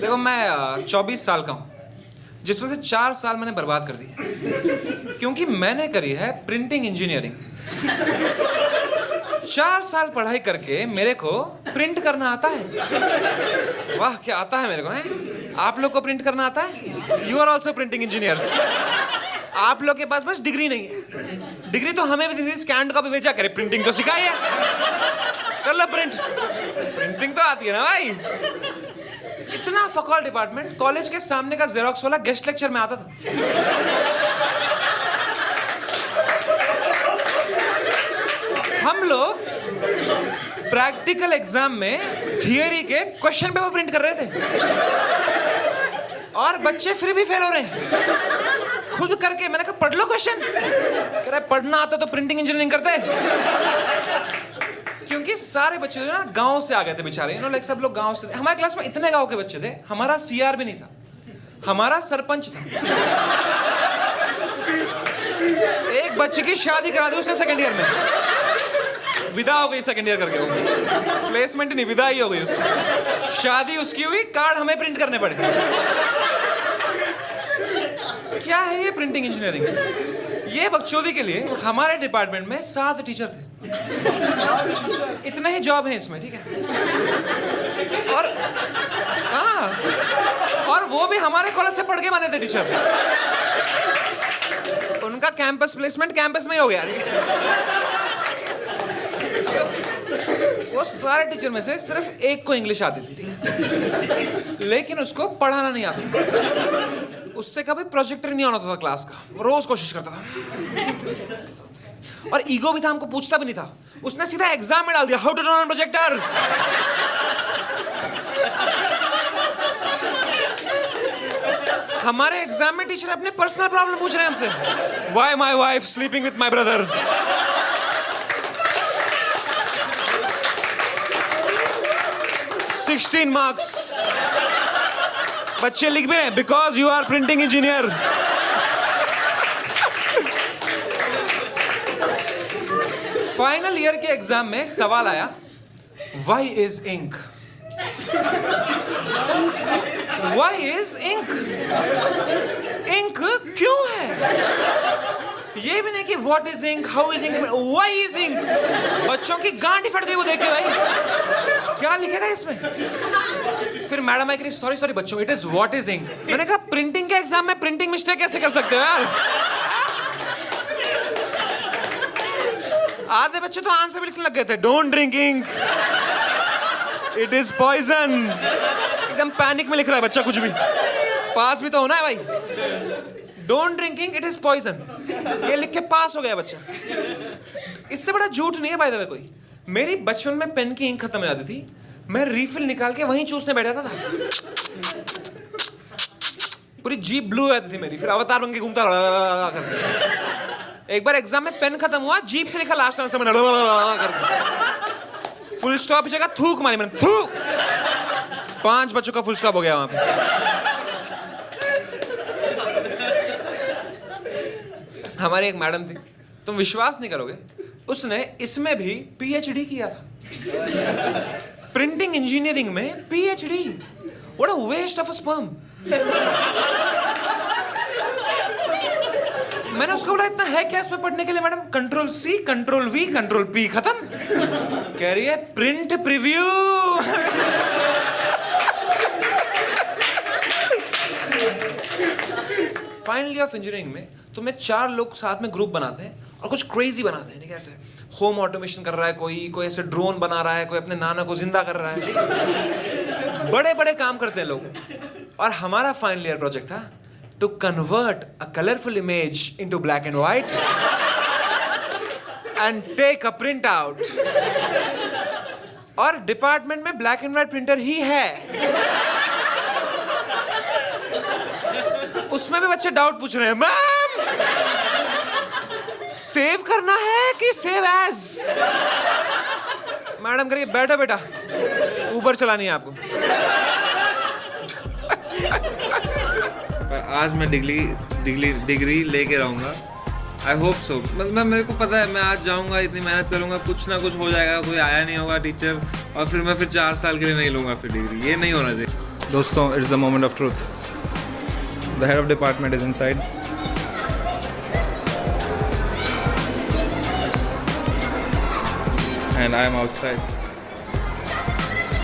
देखो मैं 24 साल का हूँ, जिसमें से 4 साल मैंने बर्बाद कर दिए क्योंकि मैंने करी है प्रिंटिंग इंजीनियरिंग। 4 साल पढ़ाई करके मेरे को प्रिंट करना आता है। वाह क्या आता है मेरे को, है? आप लोग को प्रिंट करना आता है? You are also printing engineers. आप लोग के पास बस डिग्री नहीं है। डिग्री तो हमें भी दी, स्कैन कॉपी भेजा करे, प्रिंटिंग तो सिखाई है, कर लो प्रिंट। प्रिंटिंग तो आती है ना भाई। इतना फकौल डिपार्टमेंट, कॉलेज के सामने का जेरोक्स वाला गेस्ट लेक्चर में आता था। हम लोग प्रैक्टिकल एग्जाम में थियरी के क्वेश्चन पेपर प्रिंट कर रहे थे और बच्चे फिर भी फेल हो रहे हैं खुद करके। मैंने कहा पढ़ लो क्वेश्चन। कह रहा है पढ़ना आता तो प्रिंटिंग इंजीनियरिंग करते। क्योंकि सारे बच्चे जो ना गांव से आ गए थे बेचारे, यू नो लाइक सब लोग गांव से। हमारे क्लास में इतने गांव के बच्चे थे, हमारा सीआर भी नहीं था, हमारा सरपंच था। एक बच्चे की शादी करा दी उसने सेकंड ईयर में, विदा हो गई सेकंड ईयर करके। वो प्लेसमेंट नहीं, विदा ही हो गई उसकी। शादी उसकी हुई, कार्ड हमें प्रिंट करने पड़े। क्या है ये प्रिंटिंग इंजीनियरिंग? ये बकचोदी के लिए हमारे डिपार्टमेंट में 7 टीचर थे। इतने ही जॉब हैं इसमें, ठीक है? और हाँ, और वो भी हमारे कॉलेज से पढ़ के बने थे टीचर। उनका कैंपस प्लेसमेंट कैंपस में ही हो गया। वो सारे टीचर में से सिर्फ एक को इंग्लिश आती थी, ठीक है? लेकिन उसको पढ़ाना नहीं आता। उससे कभी प्रोजेक्टर नहीं आना था क्लास का, रोज कोशिश करता था। और ईगो भी था, हमको पूछता भी नहीं था। उसने सीधा एग्जाम में डाल दिया, how to turn on projector. हमारे एग्जाम में टीचर अपने पर्सनल प्रॉब्लम पूछ रहे हैं हमसे। Why my wife sleeping with my brother. $16 marks. बच्चे लिख भी रहे हैं, because you are printing engineer. Final year के एग्जाम में सवाल आया, why is ink? Why is ink? Ink क्यों है? ये भी नहीं कि what is ink, how is ink, why is ink. बच्चों की गांड ही फट गई वो देख के। भाई क्या लिखेगा इसमें? फिर मैडम आई, सॉरी बच्चों, it is what is ink. मैंने कहा प्रिंटिंग के एग्जाम में प्रिंटिंग मिस्टेक कैसे कर सकते हो यार? आधे बच्चे तो आंसर भी लिखने लग गए थे, don't drink ink, it is poison. एकदम पैनिक में लिख रहा है बच्चा कुछ भी, पास भी तो होना है भाई। Don't drink ink, it is poison, ये लिख के पास हो गया बच्चा। इससे बड़ा झूठ नहीं है बाय द वे कोई। मेरी बचपन में पेन की इंक खत्म हो जाती थी, मैं रिफिल निकाल के वहीं चूसने बैठ जाता था। पूरी जीप ब्लू हो जाती थी मेरी, फिर अवतार बन के घूमता करके। एक बार एग्जाम में पेन खत्म हुआ, जीप से लिखा लास्ट आंसर मैंने करके। फुल स्टॉप की जगह थूक मारी मैंने, थूक। 5 बच्चों का फुल स्टॉप हो गया वहां पे। हमारी एक मैडम थी, तुम विश्वास नहीं करोगे, उसने इसमें भी पीएचडी किया था। प्रिंटिंग इंजीनियरिंग में PhD. What a waste of a sperm. मैंने उसको बोला इतना है क्या इसमें पढ़ने के लिए madam? Control C, control V, control P, खत्म। कह रही है print preview. Final year of engineering में तुम्हें 4 लोग साथ में ग्रुप बनाते हैं और कुछ क्रेजी बनाते हैं, ठीक है? ऐसे होम ऑटोमेशन कर रहा है कोई ऐसे ड्रोन बना रहा है, कोई अपने नाना को जिंदा कर रहा है, ठीक है? बड़े बड़े काम करते हैं लोग। और हमारा फाइनल ईयर प्रोजेक्ट था to convert a colorful image into black and white and take a print out. और डिपार्टमेंट में ब्लैक एंड व्हाइट प्रिंटर ही है। उसमें भी बच्चे डाउट पूछ रहे हैं, मैम सेव करना है कि सेव एज? मैडम करिए बैठो बेटा, ऊबर चलानी है आपको। आज मैं डिग्री लेके रहूँगा। I hope so. मतलब मेरे को पता है मैं आज जाऊँगा, इतनी मेहनत करूँगा, कुछ ना कुछ हो जाएगा, कोई आया नहीं होगा टीचर, और फिर मैं 4 साल के लिए नहीं लूँगा फिर डिग्री। ये नहीं होना चाहिए। दोस्तों, it's the moment of truth. The head of department is inside. And I am outside.